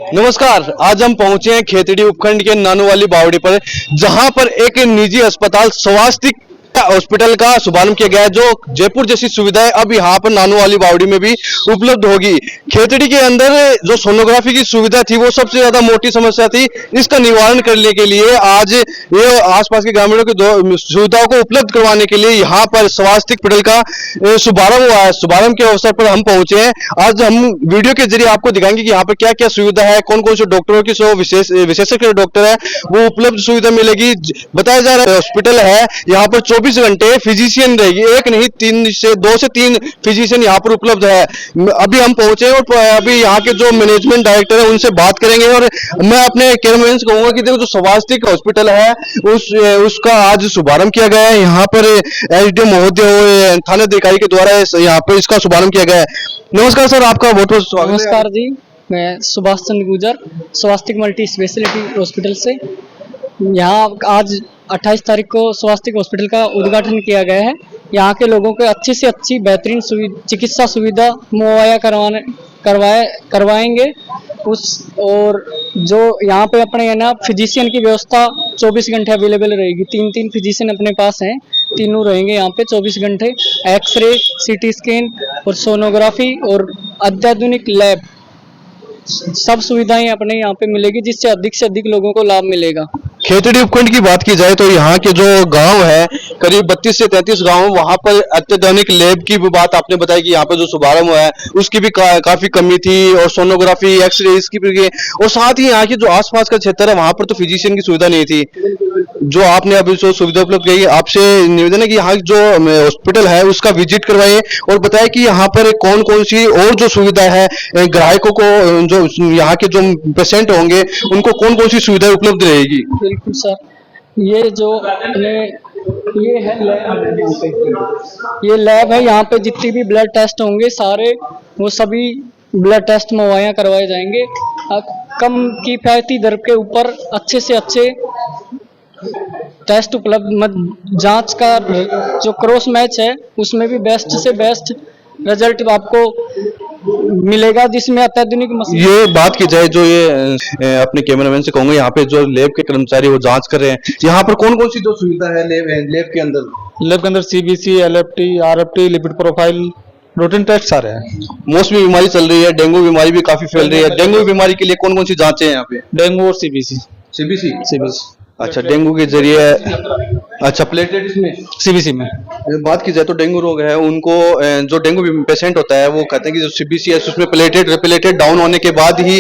नमस्कार। आज हम पहुंचे हैं खेतड़ी उपखंड के नानोवाली बावड़ी पर, जहां पर एक निजी अस्पताल स्वास्तिक हॉस्पिटल का शुभारंभ किया गया है, जो जयपुर जैसी सुविधाएं अब यहाँ पर नानोवाली बावड़ी में भी उपलब्ध होगी। खेतड़ी के अंदर जो सोनोग्राफी की सुविधा थी वो सबसे ज्यादा मोटी समस्या थी। इसका निवारण करने के लिए आज ये आसपास के ग्रामीणों की सुविधाओं को उपलब्ध करवाने के लिए यहाँ पर स्वास्तिक हॉस्पिटल का शुभारंभ हुआ है। शुभारंभ के अवसर पर हम पहुंचे हैं। आज हम वीडियो के जरिए आपको दिखाएंगे कि यहाँ पर क्या क्या सुविधा है, कौन कौन से डॉक्टरों की विशेषज्ञ डॉक्टर है वो उपलब्ध सुविधा मिलेगी। बताया जा रहा है हॉस्पिटल है यहाँ पर 24 घंटे फिजिशियन रहेगी, एक नहीं 2 से 3 फिजिशियन यहाँ पर उपलब्ध है। अभी हम पहुंचे हैं और अभी यहाँ के जो मैनेजमेंट डायरेक्टर है उनसे बात करेंगे। और मैं अपने कैमरामैन से कहूंगा कि देखो जो स्वास्तिक हॉस्पिटल है उसका आज शुभारंभ किया गया है। यहाँ पर एसडीएम महोदय थाना अधिकारी के द्वारा यहाँ पर इसका शुभारंभ किया गया है। नमस्कार सर, आपका बहुत बहुत स्वागत है। नमस्कार जी, मैं सुभाष चंद्र गुर्जर स्वास्तिक मल्टी स्पेशलिटी हॉस्पिटल से। यहाँ आज 28 तारीख को स्वास्तिक हॉस्पिटल का उद्घाटन किया गया है। यहाँ के लोगों को अच्छी से अच्छी बेहतरीन चिकित्सा सुविधा मुहैया करवाएंगे और जो यहाँ पे अपने है ना फिजिशियन की व्यवस्था 24 घंटे अवेलेबल रहेगी। 3 फिजिशियन अपने पास हैं, तीनों रहेंगे यहाँ पे 24 घंटे। एक्सरे, सीटी स्कैन और सोनोग्राफी और अत्याधुनिक लैब सब सुविधाएं अपने यहाँ पे मिलेगी, जिससे अधिक से अधिक लोगों को लाभ मिलेगा। खेतड़ी उपखंड की बात की जाए तो यहाँ के जो गांव है करीब 32 से 33 गांव, वहां पर अत्याधुनिक लैब की भी बात आपने बताई कि यहाँ पर जो शुभारंभ हुआ है उसकी भी काफी कमी थी, और सोनोग्राफी, एक्सरे इसकी भी। और साथ ही यहाँ के जो आसपास का क्षेत्र है वहां पर तो फिजिशियन की सुविधा नहीं थी, जो आपने अभी जो सुविधा उपलब्ध की। आपसे निवेदन है कि यहाँ जो हॉस्पिटल है उसका विजिट करवाइए और बताए कि यहाँ पर कौन कौन सी और जो सुविधा है ग्राहकों को, जो यहाँ के जो पेशेंट होंगे उनको कौन कौन सी सुविधाएं उपलब्ध रहेगी। बिल्कुल सर, ये जो ये है लैब, ये लैब है। यहाँ पे जितनी भी ब्लड टेस्ट होंगे सारे वो सभी ब्लड टेस्ट मुहैया करवाए जाएंगे। कम किफायती दर के ऊपर अच्छे से अच्छे टेस्ट उपलब्ध। जांच का जो क्रॉस मैच है उसमें भी बेस्ट से बेस्ट रिजल्ट आपको मिलेगा, जिसमें अत्याधुनिक मशीन। ये बात की जाए जो ये अपने कैमरामैन से कहूंगा, यहाँ पे जो लैब के कर्मचारी वो जांच कर रहे हैं, यहाँ पर कौन कौन सी जो सुविधा है लैब के अंदर? लैब के अंदर CBC, LFT, RFT, lipid profile, routine test सारे हैं। मौसमी बीमारी चल रही है, डेंगू बीमारी भी काफी फैल रही है। डेंगू बीमारी के लिए कौन कौन सी जांचें हैं यहाँ पे? डेंगू और सीबीसी। सीबीसी। अच्छा, डेंगू के जरिए। अच्छा, प्लेटलेट इसमें सीबीसी में बात की जाए तो डेंगू रोग है उनको, जो डेंगू पेशेंट होता है वो कहते हैं कि जो सीबीसी है उसमें प्लेटेट डाउन होने के बाद ही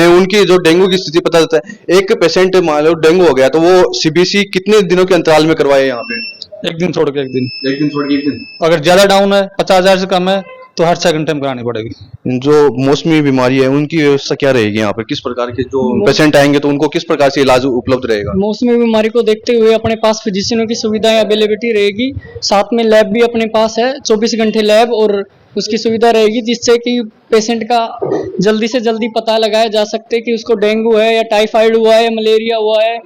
उनकी जो डेंगू की स्थिति पता चलता है। एक पेशेंट मान लो डेंगू हो गया तो वो सीबीसी कितने दिनों के अंतराल में करवाए यहाँ पे? एक दिन छोड़ के एक दिन। एक दिन छोड़ के एक दिन। अगर ज्यादा डाउन है, 50,000 से कम है, तो हर 6 घंटे में करानी पड़ेगी। जो मौसमी बीमारी है उनकी व्यवस्था क्या रहेगी यहाँ पर? किस प्रकार के जो पेशेंट आएंगे तो उनको किस प्रकार से इलाज उपलब्ध रहेगा? मौसमी बीमारी को देखते हुए अपने पास फिजिशियनों की सुविधाएं अवेलेबिलिटी रहेगी। साथ में लैब भी अपने पास है, 24 घंटे लैब और उसकी सुविधा रहेगी, जिससे कि पेशेंट का जल्दी से जल्दी पता लगाया जा सकते कि उसको डेंगू है या टाइफाइड हुआ है या मलेरिया हुआ है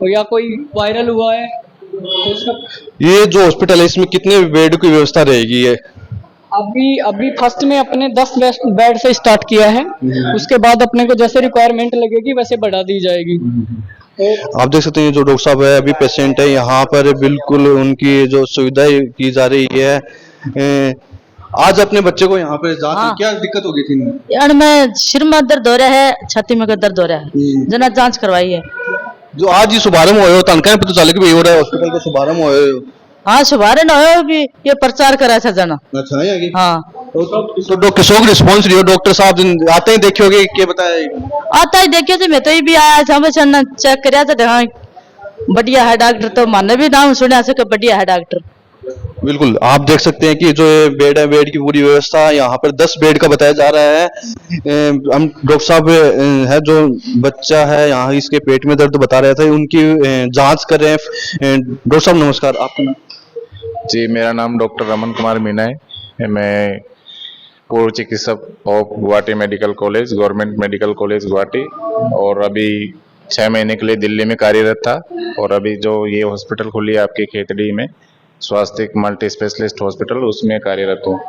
या कोई वायरल हुआ है। ये जो हॉस्पिटल है इसमें कितने बेड की व्यवस्था रहेगी? ये अभी फर्स्ट में अपने 10 बेड से स्टार्ट किया है, उसके बाद अपने को जैसे रिक्वायरमेंट लगेगी वैसे बढ़ा दी जाएगी। आप देख सकते हैं जो डॉक्टर साहब है अभी पेशेंट है यहाँ पर, बिल्कुल उनकी जो सुविधाएं की जा रही है। आज अपने बच्चे को यहाँ पे जांच क्या दिक्कत हो गई थी? यार मैं सिर में दर्द हो रहा है, छाती में दर्द हो रहा है, जना जांच करवाई है। जो आज ही शुभारंभ हुआ तनका पता चल के हो रहा है हॉस्पिटल का शुभारंभ हुआ? हाँ, शुभारंभ हो भी ये प्रचार करा था जना। अच्छा है। हाँ, तो डॉक्टर शोक रिस्पॉन्स रियो, डॉक्टर साहब आते ही देखियोगे क्या बताए? आता ही देखियो थे, मैं तो भी आया था, हमें चेक कराया था। हाँ, बढ़िया है डॉक्टर, तो मैंने भी नाम सुना से बढ़िया है डॉक्टर। बिल्कुल, आप देख सकते हैं कि जो बेड है, बेड की पूरी व्यवस्था यहाँ पर 10 बेड का बताया जा रहा है। हम डॉक्टर साहब है जो बच्चा है यहाँ इसके पेट में दर्द बता रहे थे, उनकी जांच कर रहे हैं। डॉक्टर साहब नमस्कार, आपका नाम? जी, मेरा नाम डॉक्टर रमन कुमार मीना है। मैं पूर्व चिकित्सक of Guwahati medical college, government medical college Guwahati, और अभी 6 महीने के लिए दिल्ली में कार्यरत था। और अभी जो ये हॉस्पिटल खुली है आपकी खेतड़ी में, स्वास्तिक मल्टी स्पेशलिस्ट हॉस्पिटल, उसमें कार्यरत हूँ।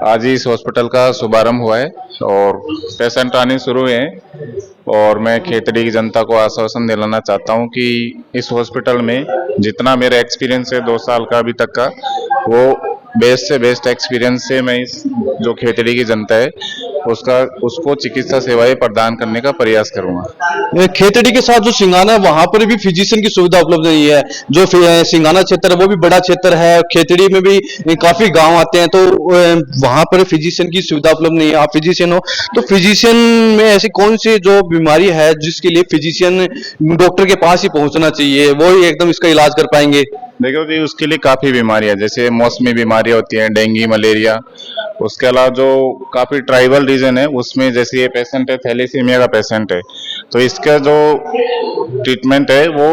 आज ही इस हॉस्पिटल का शुभारंभ हुआ है और पेशेंट आने शुरू हुए हैं और मैं खेतड़ी की जनता को आश्वासन दिलाना चाहता हूं कि इस हॉस्पिटल में जितना मेरा एक्सपीरियंस है 2 साल का अभी तक का, वो बेस्ट से बेस्ट एक्सपीरियंस से मैं इस जो खेतड़ी की जनता है उसको चिकित्सा सेवाएं प्रदान करने का प्रयास करूंगा। खेतड़ी के साथ जो सिंगाना है वहां पर भी फिजिशियन की सुविधा उपलब्ध नहीं है। जो सिंगाना क्षेत्र है वो भी बड़ा क्षेत्र है, खेतड़ी में भी काफी गांव आते हैं, तो वहां पर फिजिशियन की सुविधा उपलब्ध नहीं है। आप फिजिशियन हो तो फिजिशियन में ऐसी कौन सी जो बीमारी है जिसके लिए फिजिशियन डॉक्टर के पास ही पहुंचना चाहिए, वो ही एकदम इसका इलाज कर पाएंगे? देखो जी, उसके लिए काफी बीमारियां जैसे मौसमी बीमारियां होती हैं, डेंगू, मलेरिया। उसके अलावा जो काफी ट्राइबल रीजन है उसमें जैसे ये पेशेंट है थैलेसीमिया का पेशेंट है, तो इसका जो ट्रीटमेंट है वो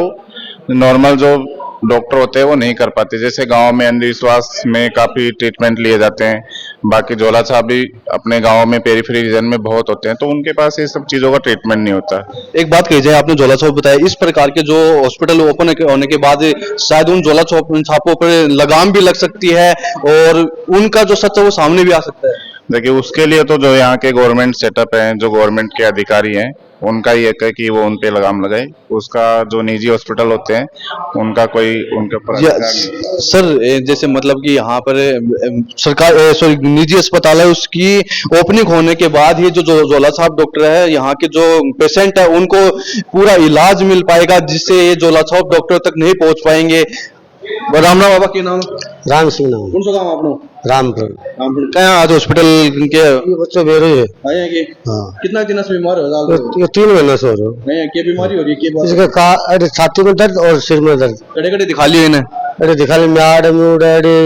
नॉर्मल जो डॉक्टर होते हैं वो नहीं कर पाते। जैसे गांव में अंधविश्वास में काफी ट्रीटमेंट लिए जाते हैं, बाकी झोला छाप भी अपने गांव में पेरीफेरी रीजन में बहुत होते हैं, तो उनके पास ये सब चीजों का ट्रीटमेंट नहीं होता। एक बात कही जाए, आपने झोला छाप बताया, इस प्रकार के जो हॉस्पिटल ओपन होने के बाद शायद उन झोला छापों पर लगाम भी लग सकती है और उनका जो सच है वो सामने भी आ सकता है। देखिए, उसके लिए तो जो यहाँ के गवर्नमेंट सेटअप है, जो गवर्नमेंट के अधिकारी हैं, उनका ही एक है कि वो उन पे लगाम लगाए। उसका जो निजी हॉस्पिटल होते हैं उनका कोई उनके ऊपर सर जैसे मतलब कि यहाँ पर सरकार निजी अस्पताल है, उसकी ओपनिंग होने के बाद ही जो झोला छाप डॉक्टर है, यहाँ के जो पेशेंट है उनको पूरा इलाज मिल पाएगा, जिससे ये झोला छाप डॉक्टर तक नहीं पहुंच पाएंगे। राम बाबा के नाम? राम सिंह नाम। कौन सा गाँव आपनो? रामपुर। क्या आज हॉस्पिटल के ये बच्चे बेरे है। आए हैं कि हाँ। कितना दिन से बीमार हो? ये 3 महीने से हो रहे हो। नहीं, क्या बीमारी हो रही है? इसके अरे छाती में दर्द और सिर में दर्द। कड़े दिखा लिए इन्हें? अरे दिखा लिया, म्याड म्यूड अरे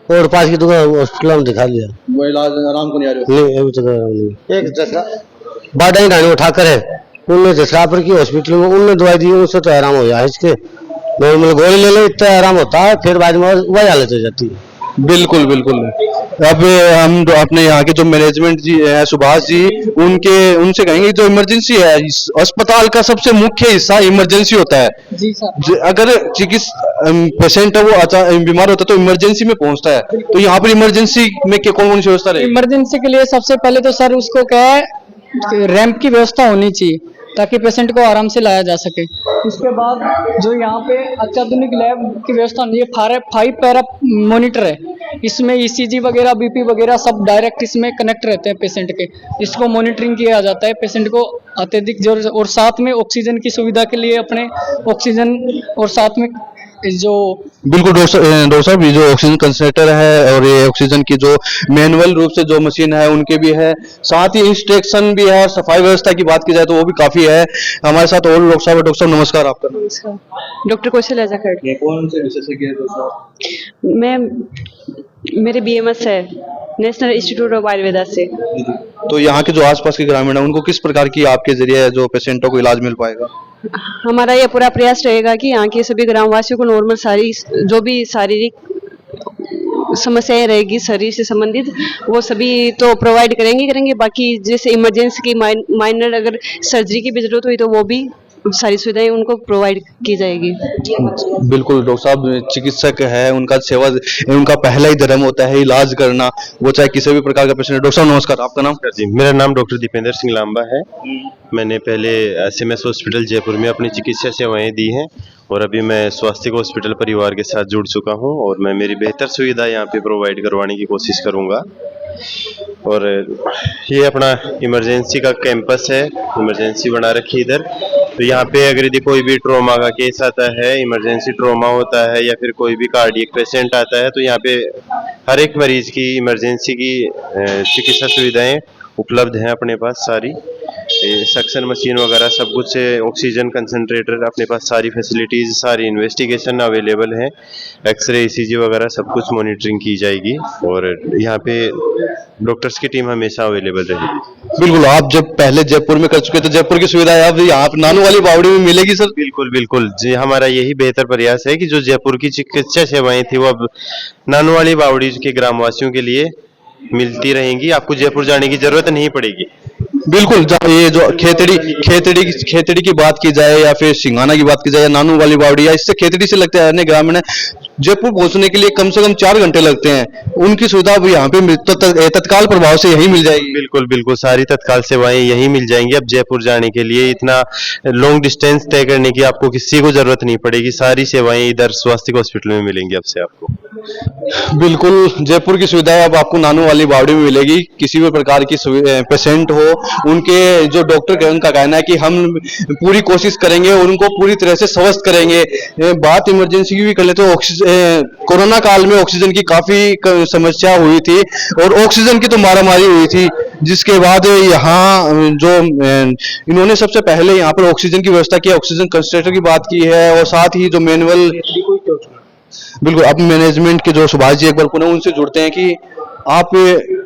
और पास की दुकान हॉस्पिटल में दिखा लिया, वो इलाज आराम को नहीं आ रहे? नहीं अभी तक आराम नहीं। एक जैसा बाडा ही उठाकर है, उनने जसरापुर की हॉस्पिटल में उनने दवाई दी, उनसे तो आराम हो जाए। इसके नॉर्मल गोली ले लो इतना आराम होता है, फिर बाद में वही हालत हो जाती है। बिल्कुल बिल्कुल। अब हम अपने यहाँ के जो मैनेजमेंट जी है, सुभाष जी, उनसे कहेंगे जो इमरजेंसी है, इस अस्पताल का सबसे मुख्य हिस्सा इमरजेंसी होता है। जी सर। अगर पेशेंट है वो बीमार होता है तो इमरजेंसी में पहुंचता है, तो यहाँ पर इमरजेंसी में कौन कौन सी व्यवस्था रहेगी? इमरजेंसी के लिए सबसे पहले तो सर उसको क्या है, रैंप की व्यवस्था होनी चाहिए ताकि पेशेंट को आराम से लाया जा सके। उसके बाद जो यहाँ पे अत्याधुनिक लैब की व्यवस्था होनी है, 5 पैरा मॉनिटर है, इसमें ईसीजी वगैरह बीपी वगैरह सब डायरेक्ट इसमें कनेक्ट रहते हैं पेशेंट के, इसको मॉनिटरिंग किया जाता है पेशेंट को अत्यधिक जरूरत। और साथ में ऑक्सीजन की सुविधा के लिए अपने ऑक्सीजन और साथ में जो बिल्कुल डॉक्टर साहब, ये जो ऑक्सीजन कंसंट्रेटर है और ये ऑक्सीजन की जो मैनुअल रूप से जो मशीन है उनके भी है, साथ ही इंस्ट्रक्शन भी है और सफाई व्यवस्था की बात की जाए तो वो भी काफी है। हमारे साथ और डॉक्टर साहब नमस्कार। आपका नमस्कार, डॉक्टर कौशल्या जाखड़। कौन से विशेषज्ञ है डॉक्टर? मैं मेरे BMS है नेशनल इंस्टीट्यूट ऑफ आयुर्वेदा से। तो यहाँ के जो आसपास के ग्रामीण है उनको किस प्रकार की आपके जरिए जो पेशेंटों को इलाज मिल पाएगा? हमारा ये पूरा प्रयास रहेगा कि यहाँ के सभी ग्रामवासियों को नॉर्मल सारी जो भी शारीरिक समस्याएं रहेगी शरीर से संबंधित वो सभी तो प्रोवाइड करेंगे। बाकी जैसे इमरजेंसी की माइनर अगर सर्जरी की भी जरूरत हुई तो वो भी सारी सुविधाएं उनको प्रोवाइड की जाएगी। बिल्कुल डॉक्टर साहब चिकित्सक है, उनका सेवा उनका पहला ही धर्म होता है इलाज करना, वो चाहे किसी भी प्रकार का पेशेंट। डॉक्टर साहब नमस्कार। आपका नाम? जी, मेरा नाम डॉक्टर दीपेंद्र सिंह लांबा है। मैंने पहले SMS हॉस्पिटल जयपुर में अपनी चिकित्सा सेवाएं दी हैं और अभी मैं स्वास्थ्य हॉस्पिटल परिवार के साथ जुड़ चुका हूं और मैं मेरी बेहतर सुविधा यहाँ पे प्रोवाइड करवाने की कोशिश करूंगा। और ये अपना इमरजेंसी का कैंपस है, इमरजेंसी बना रखी इधर, तो यहाँ पे अगर यदि कोई भी ट्रॉमा का केस आता है, इमरजेंसी ट्रॉमा होता है या फिर कोई भी कार्डियक पेशेंट आता है तो यहाँ पे हर एक मरीज की इमरजेंसी की चिकित्सा सुविधाएं उपलब्ध हैं अपने पास सारी। सक्शन मशीन वगैरह सब कुछ, ऑक्सीजन कंसंट्रेटर अपने पास, सारी फैसिलिटीज, सारी इन्वेस्टिगेशन अवेलेबल है, एक्सरे ECG वगैरह सब कुछ मॉनिटरिंग की जाएगी और यहाँ पे डॉक्टर्स की टीम हमेशा अवेलेबल रहेगी। बिल्कुल, आप जब पहले जयपुर में कर चुके तो जयपुर की सुविधा अब यहाँ पे नानू वाली बावड़ी में मिलेगी सर? बिल्कुल बिल्कुल जी, हमारा यही बेहतर प्रयास है कि जो जयपुर की चिकित्सा सेवाएं थी वो अब नानू वाली बावड़ी के ग्रामवासियों के लिए मिलती रहेंगी, आपको जयपुर जाने की जरूरत नहीं पड़ेगी। बिल्कुल, ये जो खेतड़ी की बात की जाए या फिर सिंगाना की बात की जाए या नानू वाली बावड़ी या इससे खेतड़ी से लगता है अन्य ग्रामीण है, जयपुर पहुंचने के लिए कम से कम 4 घंटे लगते हैं, उनकी सुविधा अब यहाँ पे तत्काल प्रभाव से यही मिल जाएगी। बिल्कुल बिल्कुल, सारी तत्काल सेवाएं यहीं मिल जाएंगी। अब जयपुर जाने के लिए इतना लॉन्ग डिस्टेंस तय करने की आपको किसी को जरूरत नहीं पड़ेगी, सारी सेवाएं इधर स्वास्थ्य हॉस्पिटल में मिलेंगी अब से आपको। बिल्कुल, जयपुर की सुविधाएं अब आपको नानू वाली बावड़ी में मिलेगी। किसी भी प्रकार की पेशेंट हो, उनके जो डॉक्टर उनका कहना है कि हम पूरी कोशिश करेंगे और उनको पूरी तरह से स्वस्थ करेंगे। बात इमरजेंसी की भी कर ले तो कोरोना काल में ऑक्सीजन की काफी समस्या हुई थी और ऑक्सीजन की तो मारामारी हुई थी, जिसके बाद यहाँ जो इन्होंने सबसे पहले यहाँ पर ऑक्सीजन की व्यवस्था की, ऑक्सीजन कंसंट्रेटर की बात की है और साथ ही जो मैनुअल, बिल्कुल अब मैनेजमेंट के जो सुभाष जी एक बार पुनः उनसे जुड़ते हैं कि आप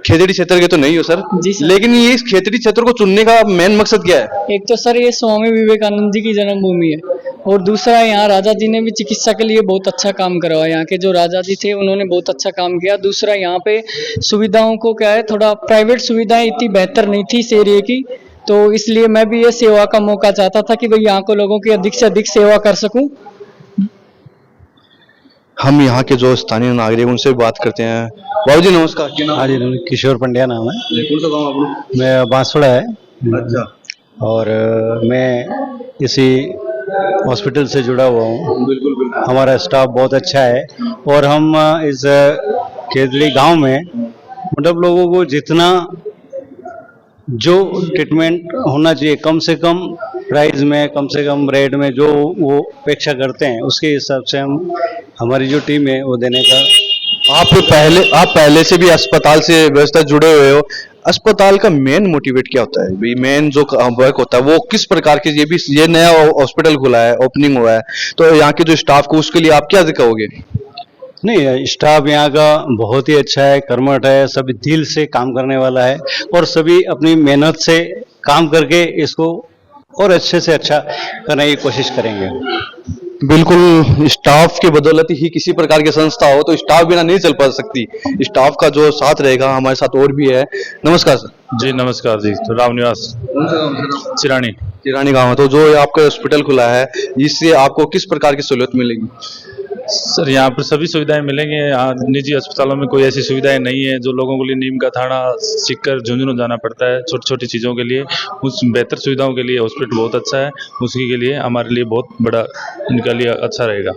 खेतड़ी क्षेत्र के तो नहीं हो सर, जी सर। लेकिन ये इस खेतड़ी क्षेत्र को चुनने का मेन मकसद क्या है? एक तो सर ये स्वामी विवेकानंद जी की जन्मभूमि है, और दूसरा यहाँ राजा जी ने भी चिकित्सा के लिए बहुत अच्छा काम करा। यहाँ के जो राजा जी थे उन्होंने बहुत अच्छा काम किया। दूसरा यहाँ पे सुविधाओं को क्या है, थोड़ा प्राइवेट सुविधाएं इतनी बेहतर नहीं थी इस एरिया की, तो इसलिए मैं भी ये सेवा का मौका चाहता था कि भाई यहाँ को लोगों की अधिक से अधिक सेवा कर सकूं। हम यहाँ के जो स्थानीय नागरिक उनसे बात करते हैं। बाबू जी नमस्कार, क्या नाम? हाँ जी, किशोर पंड्या नाम है। कौन सा गाँव आपका? मैं बांसवाड़ा है। अच्छा, और मैं इसी हॉस्पिटल से जुड़ा हुआ हूँ। बिल्कुल बिल्कुल। हमारा स्टाफ बहुत अच्छा है और हम इस खेतड़ी गांव में मतलब लोगों को जितना जो ट्रीटमेंट होना चाहिए कम से कम प्राइस में, कम से कम रेट में जो वो अपेक्षा करते हैं उसके हिसाब से हम हमारी जो टीम है वो देने का। आप पहले से भी अस्पताल से व्यवस्था जुड़े हुए हो, अस्पताल का मेन मोटिवेट क्या होता है भाई? मेन जो वर्क होता है वो किस प्रकार के? ये नया हॉस्पिटल खुला है, ओपनिंग हुआ है, तो यहाँ के जो स्टाफ को उसके लिए आप क्या कहोगे? नहीं, स्टाफ यहाँ का बहुत ही अच्छा है, कर्मठ है, सभी दिल से काम करने वाला है और सभी अपनी मेहनत से काम करके इसको और अच्छे से अच्छा करने की कोशिश करेंगे। बिल्कुल, स्टाफ की बदौलत ही किसी प्रकार की संस्था हो तो स्टाफ बिना नहीं चल पा सकती। स्टाफ का जो साथ रहेगा, हमारे साथ और भी है। नमस्कार सर। जी नमस्कार जी, तो राम निवास चिरानी गांव है। तो जो आपका हॉस्पिटल खुला है, इससे आपको किस प्रकार की सहूलियत मिलेगी? सर यहाँ पर सभी सुविधाएं मिलेंगे। यहाँ निजी अस्पतालों में कोई ऐसी सुविधाएं नहीं है जो लोगों के लिए नीम का थाना, सीकर, झुंझुनू जाना पड़ता है छोटी छोटी चीज़ों के लिए। उस बेहतर सुविधाओं के लिए हॉस्पिटल बहुत अच्छा है, उसी के लिए हमारे लिए बहुत बड़ा इनके लिए अच्छा रहेगा।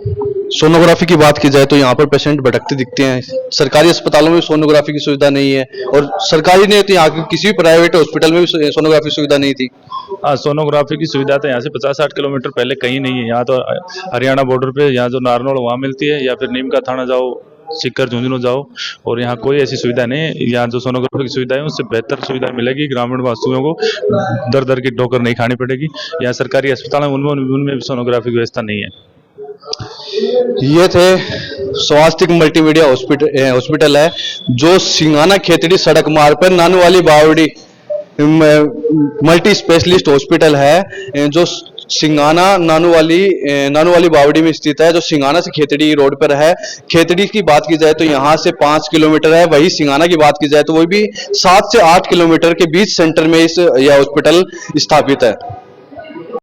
सोनोग्राफी की बात की जाए तो यहाँ पर पेशेंट भटकते दिखते हैं। सरकारी अस्पतालों में सोनोग्राफी की सुविधा नहीं है और सरकारी नहीं तो यहाँ की किसी भी प्राइवेट हॉस्पिटल में भी सोनोग्राफी सुविधा नहीं थी। हाँ, सोनोग्राफी की सुविधा तो यहाँ से 50-60 किलोमीटर पहले कहीं नहीं है। यहाँ तो हरियाणा बॉर्डर पे यहाँ जो नारनौल वहाँ मिलती है, या फिर नीम का थाना जाओ, सीकर, झुंझुनू जाओ, और यहाँ कोई ऐसी सुविधा नहीं है। यहाँ जो सोनोग्राफी की सुविधा है उससे बेहतर सुविधा मिलेगी। ग्रामीण वासियों को दर दर की ठोकर नहीं खानी पड़ेगी। यहाँ सरकारी अस्पताल है उनमें भी सोनोग्राफी की व्यवस्था नहीं है। ये थे स्वास्थ्य मल्टीमीडिया हॉस्पिटल है जो सिंगाना खेतड़ी सड़क मार्ग पर नानू वाली बावड़ी मल्टी स्पेशलिस्ट हॉस्पिटल है, जो सिंगाना नानू वाली बावड़ी में स्थित है, जो सिंगाना से खेतड़ी रोड पर है। खेतड़ी की बात की जाए तो यहाँ से 5 किलोमीटर है, वही सिंगाना की बात की जाए तो वही भी 7 से 8 किलोमीटर के बीच सेंटर में यह हॉस्पिटल स्थापित है।